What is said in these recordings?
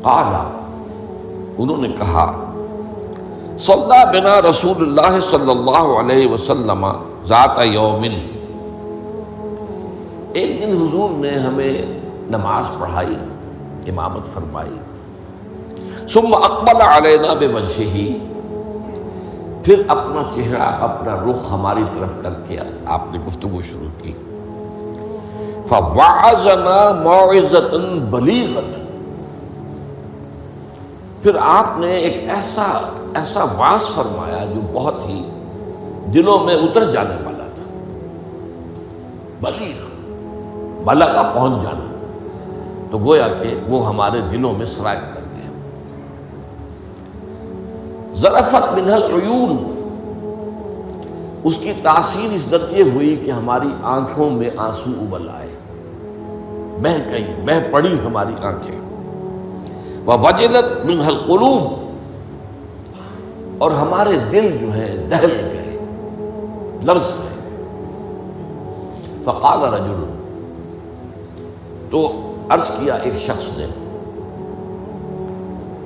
قال، انہوں نے کہا، صلی بنا رسول اللہ صلی اللہ علیہ وسلم ذات یوم، ایک دن حضور نے ہمیں نماز پڑھائی، امامت فرمائی، ثم اقبل علینا بوجہہ، پھر اپنا چہرہ اپنا رخ ہماری طرف کر کے آپ نے گفتگو شروع کی، فوعظنا موعظۃ بلیغۃ، پھر آپ نے ایک ایسا واعظ فرمایا جو بہت ہی دلوں میں اتر جانے والا تھا، بلیغ، بلغ پہنچ جانا، تو گویا کہ وہ ہمارے دلوں میں سرایت کر گیا۔ ذرفت منہ العیون، اس کی تاثیر اس درجے ہوئی کہ ہماری آنکھوں میں آنسو ابل آئے، بہہ پڑی ہماری آنکھیں، ووجلت منہ القلوب، اور ہمارے دل جو ہے دہل گئے، لرز گئے۔ فقال رجل، تو عرض کیا ایک شخص نے،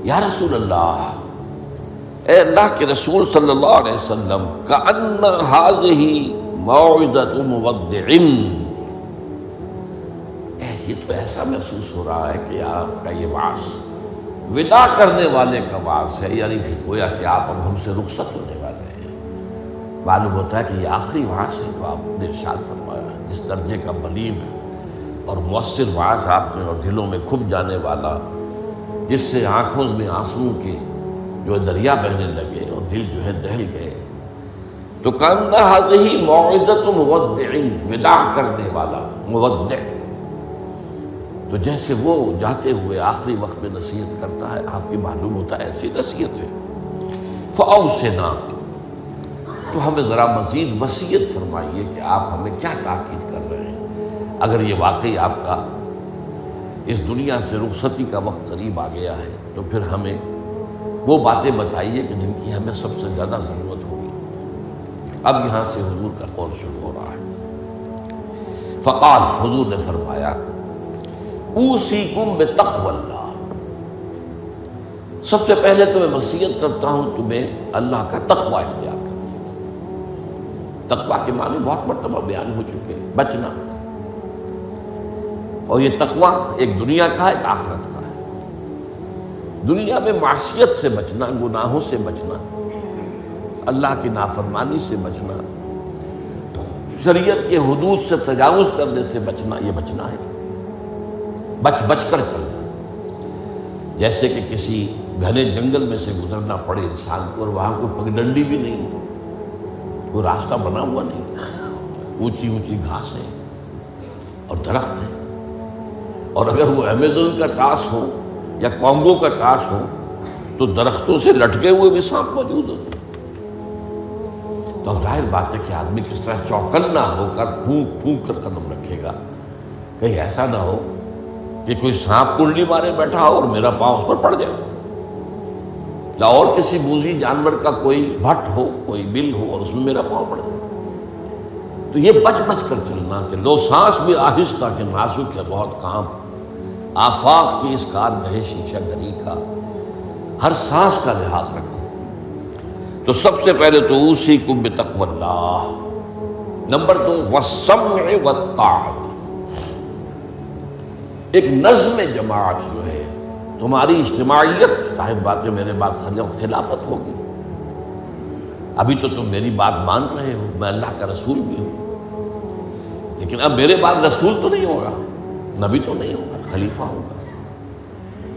یا رسول اللہ، اے اللہ کے رسول صلی اللہ علیہ وسلم، کأن ہذہ موعظۃ مودع، یہ تو ایسا محسوس ہو رہا ہے کہ آپ کا یہ وعظ وداع کرنے والے کا وعظ ہے، یعنی کہ گویا کہ آپ اب ہم سے رخصت ہونے والے ہیں۔ معلوم ہوتا ہے کہ یہ آخری وعظ ہے جو آپ نے ارشاد فرمایا، جس درجے کا بلیغ اور مؤثر وعظ آپ نے، اور دلوں میں کھپ جانے والا، جس سے آنکھوں میں آنسو کے جو دریا بہنے لگے اور دل جو ہے دہل گئے۔ تو کأن ہذہ موعظۃ مودع، وداع کرنے والا، مودع، تو جیسے وہ جاتے ہوئے آخری وقت میں نصیحت کرتا ہے، آپ کی معلوم ہوتا ہے ایسی نصیحت ہے۔ فأوصنا، تو ہمیں ذرا مزید وصیت فرمائیے کہ آپ ہمیں کیا تاکید کر رہے ہیں، اگر یہ واقعی آپ کا اس دنیا سے رخصتی کا وقت قریب آ گیا ہے تو پھر ہمیں وہ باتیں بتائیے کہ جن کی ہمیں سب سے زیادہ ضرورت ہوگی۔ اب یہاں سے حضور کا قول شروع ہو رہا ہے۔ فقال، حضور نے فرمایا، اوصیکم بتقوی اللہ، سب سے پہلے تو میں وصیت کرتا ہوں تمہیں اللہ کا تقوی اختیار کرنے کی۔ تقوی کے معنی بہت مرتبہ بیان ہو چکے، بچنا، اور یہ تقوی ایک دنیا کا ہے، ایک آخرت کا ہے۔ دنیا میں معصیت سے بچنا، گناہوں سے بچنا، اللہ کی نافرمانی سے بچنا، شریعت کے حدود سے تجاوز کرنے سے بچنا، یہ بچنا ہے، بچ کر چلنا۔ جیسے کہ کسی گھنے جنگل میں سے گزرنا پڑے انسان کو، اور وہاں کوئی پگڈنڈی بھی نہیں، کوئی راستہ بنا ہوا نہیں، اونچی اونچی گھاس ہے اور درخت ہے، اور اگر وہ امیزون کا ٹاس ہو یا کانگو کا ٹاس ہو تو درختوں سے لٹکے ہوئے بھی سانپ موجود ہوتے۔ تو اب ظاہر بات ہے کہ آدمی کس طرح چوکنا ہو کر پھونک پھونک کر قدم رکھے گا، کہیں ایسا نہ ہو کہ کوئی سانپ کنڈلی مارے بیٹھا ہو اور میرا پاؤں اس پر پڑ جائے، یا اور کسی موذی جانور کا کوئی بھٹ ہو، کوئی بل ہو اور اس میں میرا پاؤں پڑ جائے۔ تو یہ بچ کر چلنا کہ لو سانس بھی آہستہ کہ نازک ہے بہت کام، آفاق کی اس کارگہ شیشہ گری کا، ہر سانس کا لحاظ رکھو۔ تو سب سے پہلے تو اوصیکم بتقوی اللہ، نمبر 2 والسمع والطاعۃ، ایک نظم جماعت جو ہے، تمہاری اجتماعیت، صاحب باتیں میرے بات خلافت ہوگی۔ ابھی تو تم میری بات مان رہے ہو، میں اللہ کا رسول بھی ہوں، لیکن اب میرے بعد رسول تو نہیں ہوگا، نبی تو نہیں ہوگا، خلیفہ ہوگا،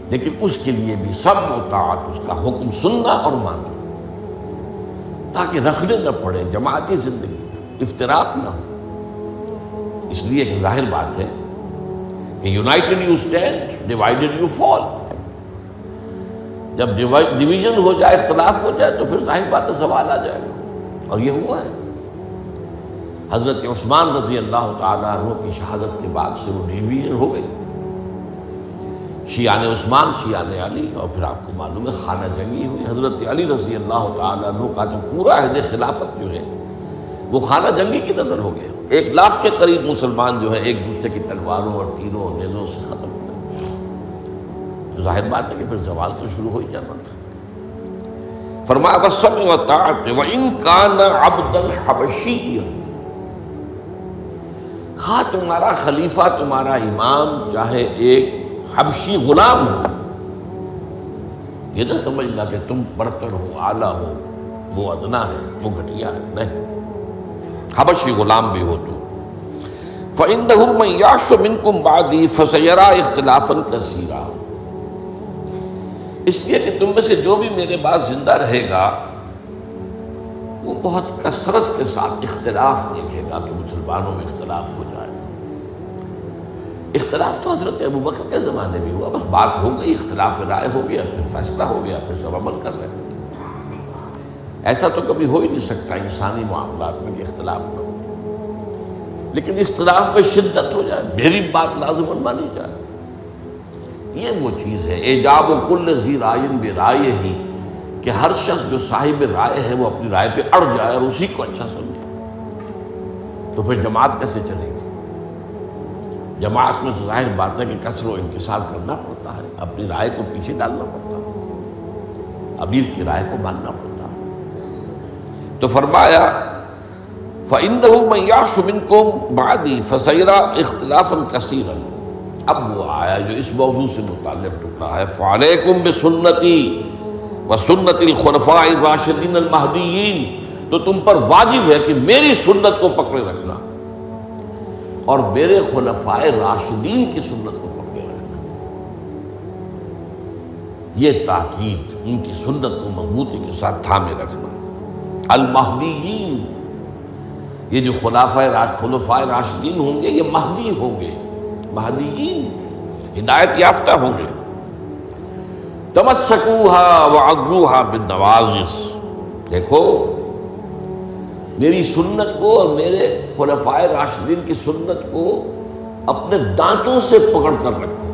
لیکن اس کے لیے بھی سمع و طاعت، اس کا حکم سننا اور ماننا، تاکہ رکھنے نہ پڑے جماعتی زندگی میں، افتراق نہ ہو۔ اس لیے کہ ظاہر بات ہے کہ United you stand, divided you fall. جب ڈویژن ہو جائے، اختلاف ہو جائے، تو پھر ظاہر بات ہے زوال آ جائے گا، اور یہ ہوا ہے۔ حضرت عثمان رضی اللہ تعالیٰ عنہ کی شہادت کے بعد سے وہ ڈویژن ہو گئی، شیعان عثمان، شیعان علی، اور پھر آپ کو معلوم ہے خانہ جنگی ہوئی۔ حضرت علی رضی اللہ تعالیٰ عنہ کا جو پورا عہد خلافت جو ہے وہ خانہ جنگی کی نظر ہو گیا۔ 1 لاکھ کے قریب مسلمان جو ہے ایک دوسرے کی تلواروں اور تیروں اور نیزوں سے ختم ہو گئے۔ تو ظاہر بات ہے کہ پھر زوال تو شروع ہو ہی جانا تھا۔ فرمایا وَالسَّمْعِ وَالطَّاعَةِ وَإِنْ كَانَ عَبْدًا حَبَشِيًّا، خواہ تمہارا خلیفہ تمہارا امام چاہے ایک حبشی غلام ہو، یہ نہ سمجھنا کہ تم برتر ہو، اعلیٰ ہو، وہ ادنا ہے، وہ گھٹیا ہے، نہیں، حبشی غلام بھی ہو تو فَإِنَّهُ مَنْ يَعْشُ مِنْكُمْ بَعْدِي فَسَيَرَىٰ اخْتِلَافًا كَثِيرًا، اس لیے کہ تم میں سے جو بھی میرے بعد زندہ رہے گا وہ بہت کثرت کے ساتھ اختلاف دیکھے گا کہ مسلمانوں میں اختلاف ہو جائے۔ اختلاف تو حضرت ابوبکر کے زمانے بھی ہوا، بس بات ہو گئی، اختلاف رائے ہو گیا، پھر فیصلہ ہو گیا، پھر سب عمل کر رہے ہیں۔ ایسا تو کبھی ہو ہی نہیں سکتا انسانی معاملات میں کہ اختلاف نہ ہو، لیکن اختلاف میں شدت ہو جائے، میری بات لازماً مانی جائے، یہ وہ چیز ہے ایجاب کل ذی رائے برائے ہی، کہ ہر شخص جو صاحب رائے ہے وہ اپنی رائے پہ اڑ جائے اور اسی کو اچھا سمجھے، تو پھر جماعت کیسے چلے گی؟ جماعت میں تو ظاہر بات ہے کہ کثر و انکسار کرنا پڑتا ہے، اپنی رائے کو پیچھے ڈالنا پڑتا ہے، امیر کی رائے کو ماننا پڑتا ہے۔ تو فرمایا فَإِنَّهُ مَنْ يَعْشُ مِنْكُمْ بَعْدِي فَسَيَرَىٰ اخْتِلَافًا كَثِيرًا، اب وہ آیا جو اس موضوع سے متعلق ٹکڑا ہے، فَعَلَيْكُمْ بِسُنَّتِي وَسُنَّتِ الْخُلَفَاءِ الرَّاشِدِينَ الْمَهْدِيِّينَ، تو تم پر واجب ہے کہ میری سنت کو پکڑے رکھنا اور میرے خلفائے راشدین کی سنت کو پکڑے رکھنا، یہ تاکید، ان کی سنت کو مضبوطی کے ساتھ تھامے رکھنا۔ المہدیین، یہ جو خلفائے راشدین ہوں گے یہ مہدی ہوں گے، مہدیین ہدایت یافتہ ہوں گے۔ تمسکوها وعضوها بالنواجذ، دیکھو میری سنت کو اور میرے خلفائے راشدین کی سنت کو اپنے دانتوں سے پکڑ کر رکھو۔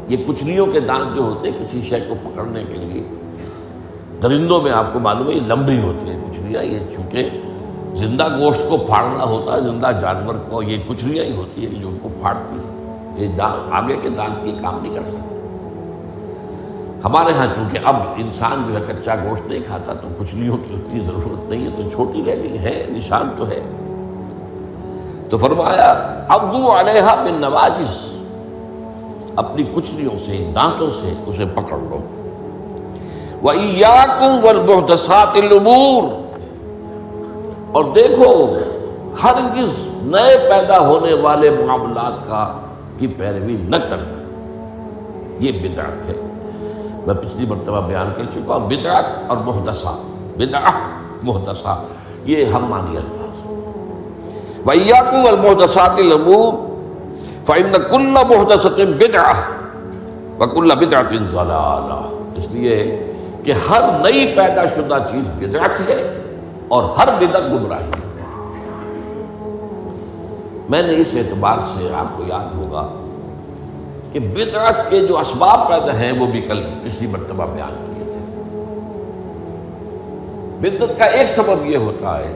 یہ کچلیوں کے دانت جو ہوتے ہیں کسی شے کو پکڑنے کے لیے، درندوں میں آپ کو معلوم ہے یہ لمبی ہوتی ہیں کچلیاں، یہ چونکہ زندہ گوشت کو پھاڑنا ہوتا ہے، زندہ جانور کو یہ کچلیاں ہی ہوتی ہیں جو ان کو پھاڑتی ہیں، یہ آگے کے دانت کی کام نہیں کر سکتے۔ ہمارے ہاں چونکہ اب انسان جو ہے کچا گوشت نہیں کھاتا تو کچلیوں کی اتنی ضرورت نہیں ہے، تو چھوٹی رہ گئی ہے، نشان تو ہے۔ تو فرمایا عضوا علیہا بالنواجذ، اپنی کچلیوں سے، دانتوں سے اسے پکڑ لو۔ وَإِيَّاكُمْ وَالْمُحْدَثَاتِ الْأُمُورِ، اور دیکھو ہرگز نئے پیدا ہونے والے معاملات کی پیروی نہ کرنا، یہ بدعت ہے۔ میں پچھلی مرتبہ بیان کر چکا ہوں، بدعت اور محدثہ، بدعہ محدثہ یہ ہم معنی الفاظ ہیں۔ وَإِيَّاكُمْ وَالْمُحْدَثَاتِ الْأُمُورِ فَإِنَّ كُلَّ مُحْدَثَةٍ بِدْعَةٌ وَكُلَّ بِدْعَةٍ ضَلَالَةٌ، اس لیے کہ ہر نئی پیدا شدہ چیز بدعت ہے اور ہر بدعت گمراہی ہے۔ میں نے اس اعتبار سے آپ کو یاد ہوگا کہ بدعت کے جو اسباب پیدا ہیں وہ بھی کل پچھلی مرتبہ بیان کیے تھے۔ بدعت کا ایک سبب یہ ہوتا ہے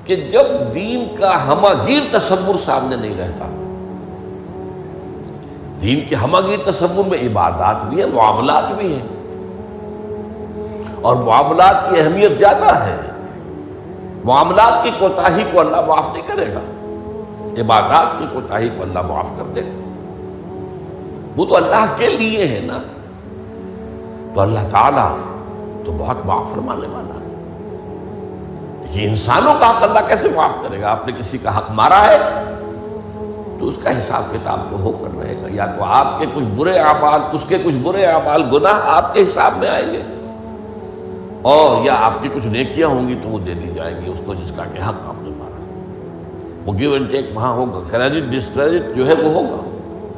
کہ جب دین کا ہماگیر تصور سامنے نہیں رہتا، دین کے ہماگیر تصور میں عبادات بھی ہیں، معاملات بھی ہیں، اور معاملات کی اہمیت زیادہ ہے۔ معاملات کی کوتاہی کو اللہ معاف نہیں کرے گا، عبادات کی کوتاہی کو اللہ معاف کر دے گا، وہ تو اللہ کے لیے ہے نا۔ تو اللہ تعالیٰ تو بہت معاف فرمانے والا ہے، یہ انسانوں کا حق اللہ کیسے معاف کرے گا؟ آپ نے کسی کا حق مارا ہے تو اس کا حساب کتاب تو ہو کر رہے گا، یا تو آپ کے کچھ برے اعمال، اس کے کچھ برے اعمال، گناہ آپ کے حساب میں آئیں گے، اور یا آپ کی کچھ نیکیاں ہوں گی تو وہ دے دی جائیں گی اس کو جس کا کہ حق آپ نے مارا۔ وہ گیو اینڈ ٹیک وہاں ہوگا، کریڈٹ ڈسکریڈٹ جو ہے وہ ہوگا،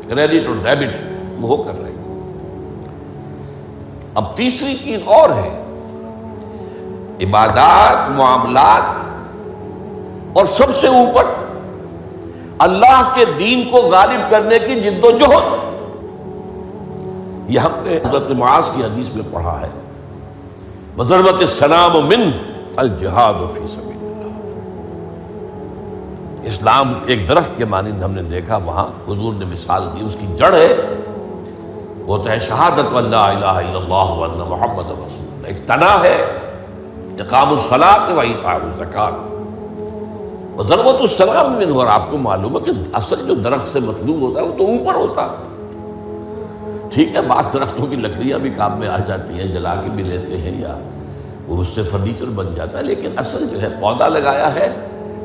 کریڈٹ اور ڈیبٹ وہ ہو کر رہے گی۔ اب تیسری چیز اور ہے، عبادات، معاملات، اور سب سے اوپر اللہ کے دین کو غالب کرنے کی جد و جہد۔ یہ ہم نے حضرت معاذ کی حدیث میں پڑھا ہے، وَضَرْبَتِ السَّلَامُ مِنْ الْجِهَادُ فِي سَبِيلِ اللَّهِ۔ اسلام ایک درخت کے مانند ہم نے دیکھا، وہاں حضور نے مثال دی، اس کی جڑ ہے وہ تو ہے شہادت اللہ الہ الا اللہ وان محمد رسول اللہ، ایک تنا ہے اقام الصلاۃ و ایتاء الزکات و ضربۃ السلام منہ، اور آپ کو معلوم ہے کہ اصل جو درخت سے مطلوب ہوتا ہے وہ تو اوپر ہوتا ہے۔ ٹھیک ہے، بعض درختوں کی لکڑیاں بھی کام میں آ جاتی ہیں، جلا کے بھی لیتے ہیں یا وہ اس سے فرنیچر بن جاتا ہے، لیکن اصل جو ہے پودا لگایا ہے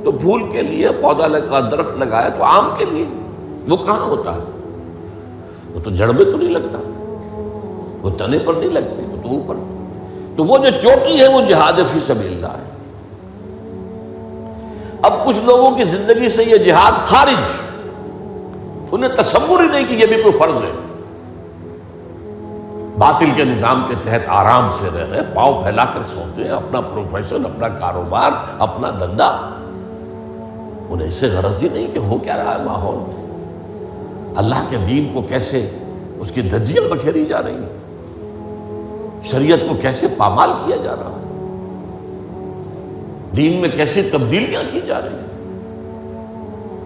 تو پھول کے لیے، پودا لگا درخت لگایا تو آم کے لیے، وہ کہاں ہوتا ہے؟ وہ تو جڑ میں تو نہیں لگتا، وہ تنے پر نہیں لگتے، وہ تو اوپر۔ تو وہ جو چوٹی ہے وہ جہاد فی سبیل اللہ ہے۔ اب کچھ لوگوں کی زندگی سے یہ جہاد خارج، انہیں تصور ہی نہیں کہ یہ بھی کوئی فرض ہے، باطل کے نظام کے تحت آرام سے رہ رہے، پاؤں پھیلا کر سوتے ہیں، اپنا پروفیشن، اپنا کاروبار، اپنا دھندا، انہیں اس سے غرض ہی نہیں کہ ہو کیا رہا ہے ماحول میں، اللہ کے دین کو کیسے اس کی دھجیاں بکھیری جا رہی ہیں، شریعت کو کیسے پامال کیا جا رہا ہے، دین میں کیسی تبدیلیاں کی جا رہی ہیں،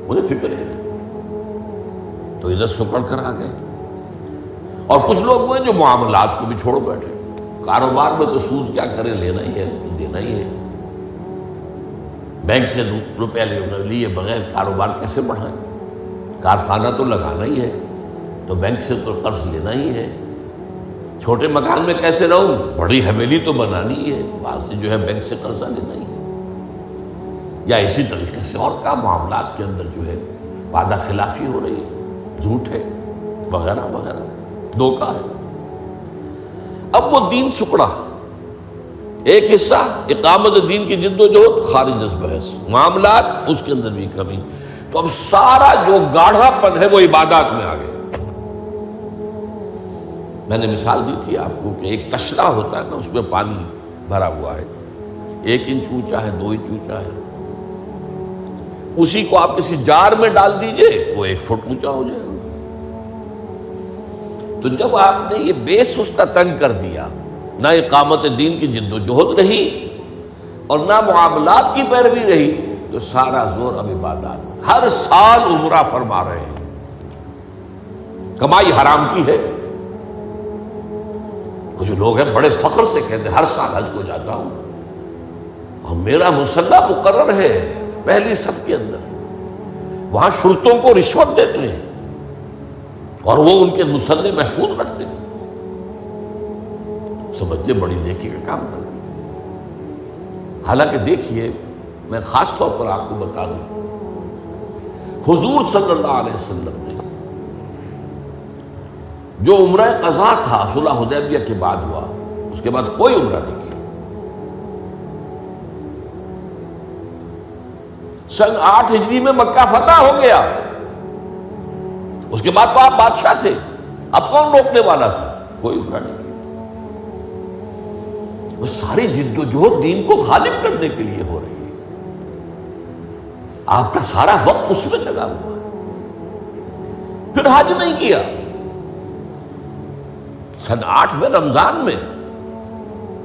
انہیں فکر ہے۔ تو ادھر سکڑ کر آ گئے۔ اور کچھ لوگ وہ ہیں جو معاملات کو بھی چھوڑ بیٹھے، کاروبار میں تو سود کیا کریں، لینا ہی ہے، دینا ہی ہے، بینک سے روپے لیے بغیر کاروبار کیسے بڑھائیں، کارخانہ تو لگانا ہی ہے، تو بینک سے تو قرض لینا ہی ہے، چھوٹے مکان میں کیسے رہوں، بڑی حویلی تو بنانی ہی ہے، وہاں سے جو ہے بینک سے قرضہ لینا ہی ہے، یا اسی طریقے سے اور کا معاملات کے اندر جو ہے وعدہ خلافی ہو رہی ہے، جھوٹ ہے، وغیرہ وغیرہ، دھوکہ ہے۔ اب وہ دین سکڑا، ایک حصہ اقامت دین کی جد و جہد خارج از بحث، معاملات اس کے اندر بھی کمی، تو اب سارا جو گاڑھا پن ہے وہ عبادات میں آ گیا۔ میں نے مثال دی تھی آپ کو کہ ایک تشلا ہوتا ہے نا، اس میں پانی بھرا ہوا ہے، 1 انچ اونچا ہے، 2 انچ اونچا ہے، اسی کو آپ کسی جار میں ڈال دیجئے وہ 1 فٹ اونچا ہو جائے گا۔ تو جب آپ نے یہ بیس اس کا تنگ کر دیا، نہ اقامت دین کی جد و جہد رہی اور نہ معاملات کی پیروی رہی، تو سارا زور اب عبادات، ہر سال عمرہ فرما رہے ہیں، کمائی حرام کی ہے۔ کچھ لوگ ہیں بڑے فخر سے کہتے ہیں ہر سال حج کو جاتا ہوں، اور میرا مصلی مقرر ہے پہلی صف کے اندر، وہاں شرطوں کو رشوت دیتے ہیں اور وہ ان کے مصلی محفوظ رکھتے ہیں، سمجھتے بڑی نیکی کا کام کر رہے ہیں۔ حالانکہ دیکھیے، میں خاص طور پر آپ کو بتا دوں، حضور صلی اللہ علیہ وسلم نے جو عمرہ قضا تھا صلح حدیبیہ کے بعد ہوا، اس کے بعد کوئی عمرہ نہیں کیا۔ سن 8 ہجری میں مکہ فتح ہو گیا، اس کے بعد تو آپ بادشاہ تھے، اب کون روکنے والا تھا؟ کوئی عمرہ نہیں کیا۔ وہ ساری جد و جہد دین کو غالب کرنے کے لیے ہو رہی ہے، آپ کا سارا وقت اس میں لگا ہوا ہے۔ پھر حج نہیں کیا، سن 8 میں رمضان میں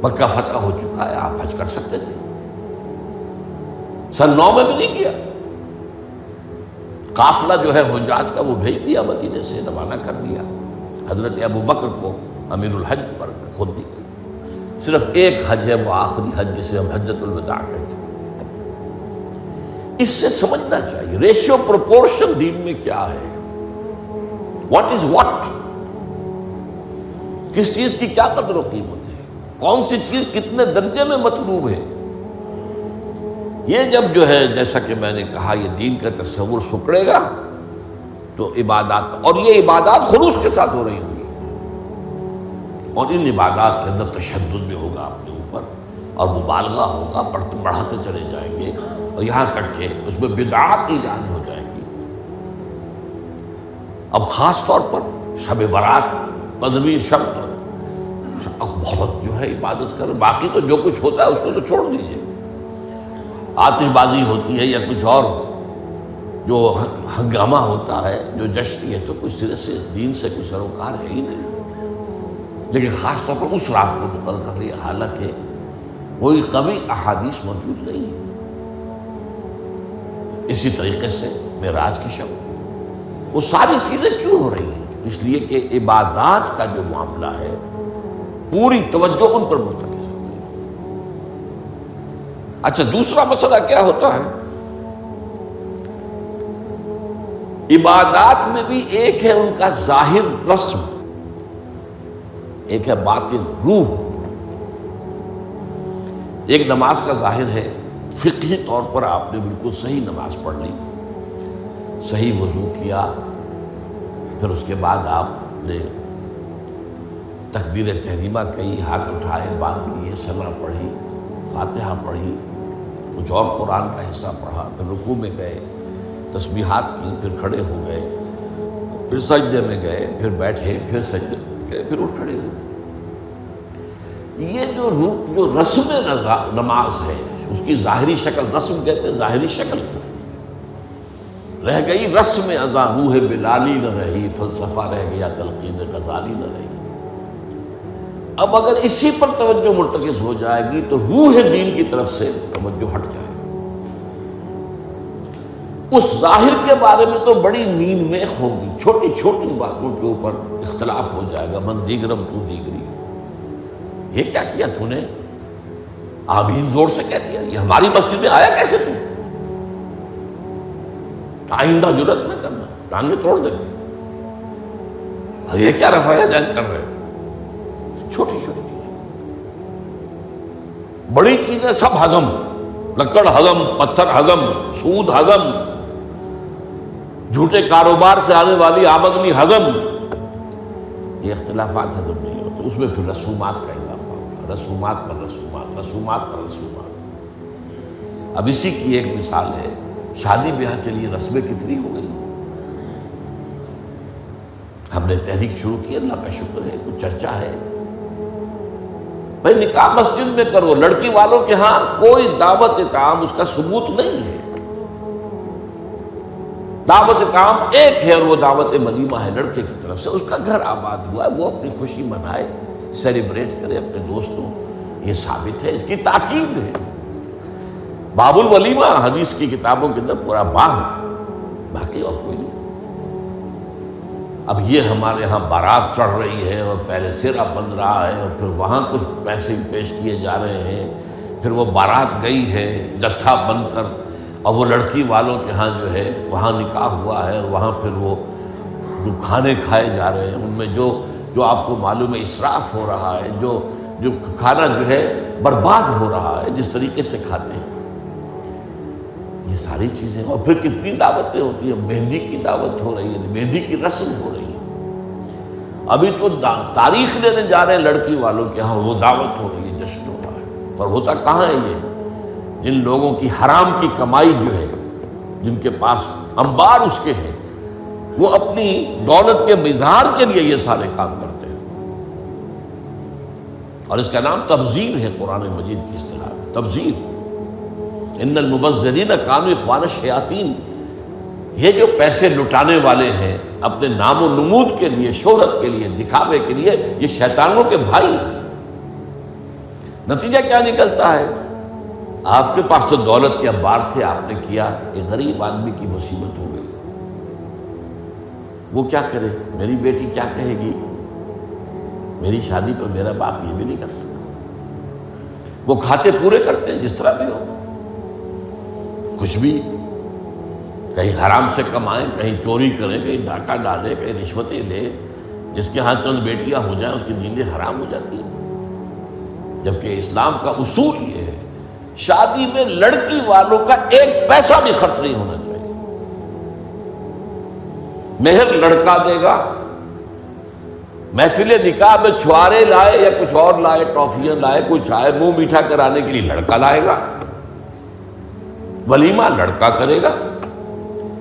مکہ فتح ہو چکا ہے، آپ حج کر سکتے تھے، سن 9 میں بھی نہیں کیا۔ قافلہ جو ہے حجاج کا وہ بھیج دیا، مدینے سے روانہ کر دیا، حضرت ابو بکر کو امیر الحج پر خود دی گئی۔ صرف ایک حج ہے، وہ آخری حج جسے ہم حجۃ الوداع کہتے ہیں۔ اس سے سمجھنا چاہیے ریشیو پروپورشن دین میں کیا ہے، واٹ از واٹ، کس چیز کی کیا قدر و قیمت ہے، کون سی چیز کتنے درجے میں مطلوب ہے۔ یہ جب جو ہے جیسا کہ میں نے کہا یہ دین کا تصور سکڑے گا تو عبادات، اور یہ عبادات خلوص کے ساتھ ہو رہی ہوں گی، اور ان عبادات کے اندر تشدد بھی ہوگا اپنے اوپر اور مبالغہ ہوگا، بڑھاتے چلے جائیں گے، اور یہاں تک کہ اس میں بدعات ایجاد ہو جائیں گی۔ اب خاص طور پر شب برات، پندرہویں شب، بہت جو ہے عبادت کر، باقی تو جو کچھ ہوتا ہے اس کو تو چھوڑ دیجئے، آتش بازی ہوتی ہے یا کچھ اور جو ہنگامہ ہوتا ہے، جو جشن، یہ تو کچھ سرے سے دین سے کوئی سروکار ہے ہی نہیں۔ لیکن خاص طور پر اس رات کو مقرر کر لیا، حالانکہ کوئی قوی احادیث موجود نہیں ہے۔ اسی طریقے سے معراج کی شب، وہ ساری چیزیں کیوں ہو رہی ہیں؟ اس لیے کہ عبادات کا جو معاملہ ہے پوری توجہ ان پر مرتکز ہو گئی۔ اچھا، دوسرا مسئلہ کیا ہوتا ہے؟ عبادات میں بھی ایک ہے ان کا ظاہر رسم، ایک ہے باطن روح۔ ایک نماز کا ظاہر ہے، فقہی طور پر آپ نے بالکل صحیح نماز پڑھ لی، صحیح وضو کیا، پھر اس کے بعد آپ نے تکبیر تحریمہ کہی، ہاتھ اٹھائے، باندھ لیے، سنا پڑھی، فاتحہ پڑھی، کچھ اور قرآن کا حصہ پڑھا، پھر رکوع میں گئے، تسبیحات کی، پھر کھڑے ہو گئے، پھر سجدے میں گئے، پھر بیٹھے، پھر سجدے میں گئے، پھر اٹھ کھڑے ہوئے۔ یہ جو رسم نماز ہے، اس کی ظاہری شکل، رسم کہتے ہیں ظاہری شکل رہ گئی، رسم ازاں روح بلالی نہ رہی، فلسفہ رہ گیا تلقین غزالی نہ رہی۔ اب اگر اسی پر توجہ مرتکز ہو جائے گی تو روح دین کی طرف سے توجہ ہٹ جائے گی۔ اس ظاہر کے بارے میں تو بڑی نیند میخ ہوگی، چھوٹی چھوٹی باتوں کے اوپر اختلاف ہو جائے گا، من دیگرم تو دیگری، یہ کیا کیا تو نے؟ آمین زور سے کہہ دیا، یہ ہماری مسجد میں آیا کیسے تو؟ آئندہ جرأت نہ کرنا، ٹانگیں توڑ دیں گے، یہ کیا رفع دین کر رہے ہو؟ چھوٹی چھوٹی چیزیں، بڑی چیزیں سب ہضم، لکڑ ہضم، پتھر ہضم، سود ہضم، جھوٹے کاروبار سے آنے والی آمدنی ہضم، یہ اختلافات ہضم نہیں ہوتے۔ اس میں پھر رسومات کا اضافہ ہوگا، رسومات پر رسومات، رسومات پر رسومات۔ اب اسی کی ایک مثال ہے، شادی بیاہ کے لیے رسمیں کتنی ہو گئی۔ ہم نے تحریک شروع کی، اللہ کا شکر ہے، کچھ چرچا ہے، بھائی نکاح مسجد میں کرو، لڑکی والوں کے ہاں کوئی دعوت طعام اس کا ثبوت نہیں ہے۔ دعوت طعام ایک ہے، اور وہ دعوت ولیمہ ہے لڑکے کی طرف سے، اس کا گھر آباد ہوا ہے، وہ اپنی خوشی منائے، سیلیبریٹ کرے اپنے دوستوں، یہ ثابت ہے، اس کی تاکید ہے۔ باب الولیمہ حدیث کی کتابوں کے اندر پورا باب ہے، باقی اور کوئی نہیں۔ اب یہ ہمارے ہاں بارات چڑھ رہی ہے اور پہلے سرا بن رہا ہے، اور پھر وہاں کچھ پیسے پیش کیے جا رہے ہیں، پھر وہ بارات گئی ہے جتھا بن کر، اور وہ لڑکی والوں کے ہاں جو ہے وہاں نکاح ہوا ہے، اور وہاں پھر وہ جو کھانے کھائے جا رہے ہیں ان میں جو آپ کو معلوم ہے اسراف ہو رہا ہے، جو کھانا جو ہے برباد ہو رہا ہے جس طریقے سے کھاتے ہیں، یہ ساری چیزیں۔ اور پھر کتنی دعوتیں ہوتی ہیں، مہندی کی دعوت ہو رہی ہے، مہندی کی رسم ہو رہی ہے، ابھی تو تاریخ لینے جا رہے ہیں لڑکی والوں کے ہاں، وہ دعوت ہو رہی ہے، جشن ہو رہا ہے، پر ہوتا کہاں ہے یہ؟ جن لوگوں کی حرام کی کمائی جو ہے، جن کے پاس انبار اس کے ہیں، وہ اپنی دولت کے اظہار کے لیے یہ سارے کام کرتے ہیں، اور اس کا نام تبذیر ہے قرآن مجید کی اصطلاح میں، تبذیر۔ ان المبذرین کانوا اخوان الشیاطین، یہ جو پیسے لٹانے والے ہیں اپنے نام و نمود کے لیے، شہرت کے لیے، دکھاوے کے لیے، یہ شیطانوں کے بھائی ہیں۔ نتیجہ کیا نکلتا ہے؟ آپ کے پاس تو دولت کے انبار تھے، آپ نے کیا، ایک غریب آدمی کی مصیبت ہو گئی، وہ کیا کرے؟ میری بیٹی کیا کہے گی؟ میری شادی پر میرا باپ یہ بھی نہیں کر سکتا۔ وہ کھاتے پورے کرتے ہیں جس طرح بھی ہو، کچھ بھی، کہیں حرام سے کمائیں، کہیں چوری کریں، کہیں ڈاکہ ڈالیں، کہیں رشوتیں لیں، جس کے ہاں چند بیٹیاں ہو جائیں اس کی نیندیں حرام ہو جاتی ہیں۔ جبکہ اسلام کا اصول یہ ہے، شادی میں لڑکی والوں کا ایک پیسہ بھی خرچ نہیں ہونا چاہیے، مہر لڑکا دے گا، محفل نکاح میں چھوارے لائے یا کچھ اور لائے، ٹافیاں لائے، کچھ آئے، منہ میٹھا کرانے کے لیے لڑکا لائے گا، ولیمہ لڑکا کرے گا،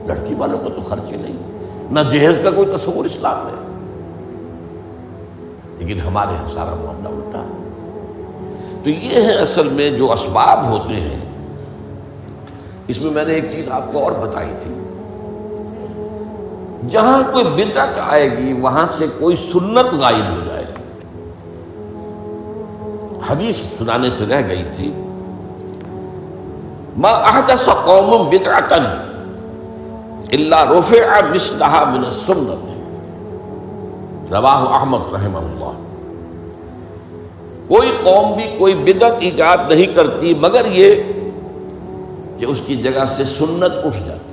لڑکی والوں کو تو خرچ ہی نہیں، نہ جہیز کا کوئی تصور اسلام میں۔ لیکن ہمارے یہاں سارا معاملہ الٹا ہے۔ تو یہ ہے اصل میں جو اسباب ہوتے ہیں۔ اس میں میں نے ایک چیز آپ کو اور بتائی تھی، جہاں کوئی بدعت آئے گی وہاں سے کوئی سنت غائب ہو جائے گی۔ حدیث سنانے سے رہ گئی تھی، ما احدث قوم بدعۃ الا رفع مثلها من السنت، رواہ احمد رحمہ اللہ۔ کوئی قوم بھی کوئی بدعت ایجاد نہیں کرتی مگر یہ کہ اس کی جگہ سے سنت اٹھ جاتی۔